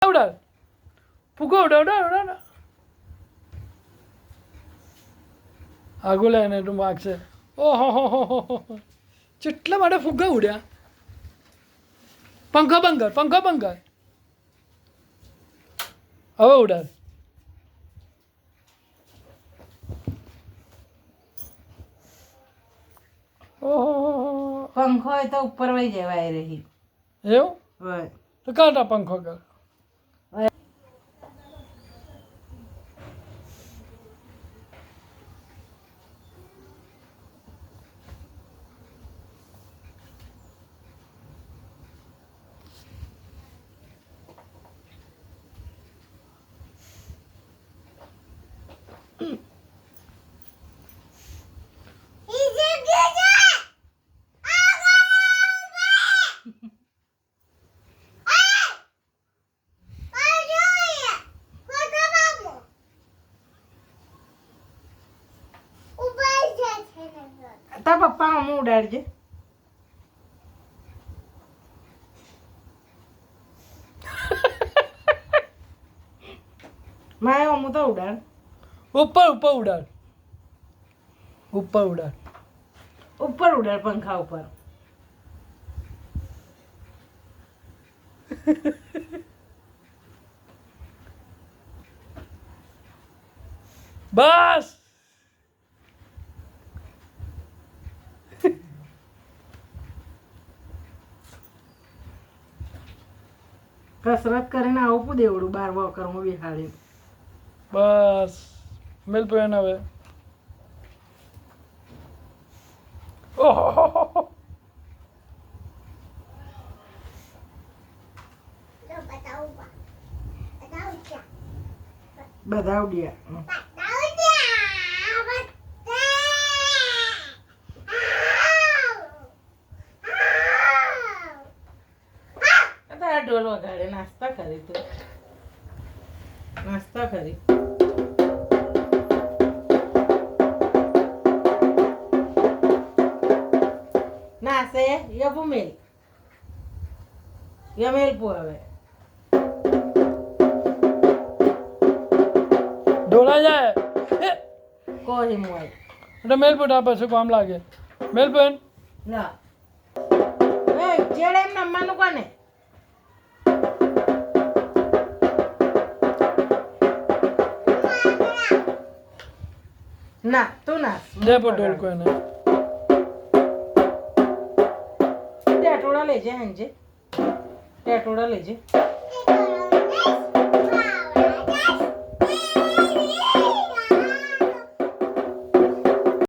ઉડાડ ફૂગો ઉડાડ ઉડાડ આગળ લઈને તું માગશે ઓહો હો હો હો કેટલા માટે ફુગ્ગા ઉડ્યા પંખો બંધ કર પંખો બંધ કર હવે ઉડાડ ઓહો પંખો હોય તો ઉપર વહી જવાય રહી એવું હોય તો કાંટા પંખો કર તાર પપ્પા હું ઉડાડજે મારે હું તો ઉડાડ ઉપર ઉપર ઉડાડ ઉપર ઉડાડ ઉપર ઉડાડ પંખા ઉપર બસ કસરત કરીને આવું દેવડું બાર વોકરમાં બિહાડી બસ મેલ પેન હવે ઓહો બધા ઉડ્યા ઢોલ વગાડે નાસ્તા કરી તું નાસ્તા કરી નાસે યબુ મેલ યમેલ પુ હવે ઢોળા જાય કોઈ મોય એટલે મેલ પોટા પછી કામ લાગે મેલ પેન ના એ જેડે એમ નમવાનું કોને ના તું નાસ દે પર ઢોલ કોઈને ટેટોડા લેજે હેંજે ટેટોડા લેજે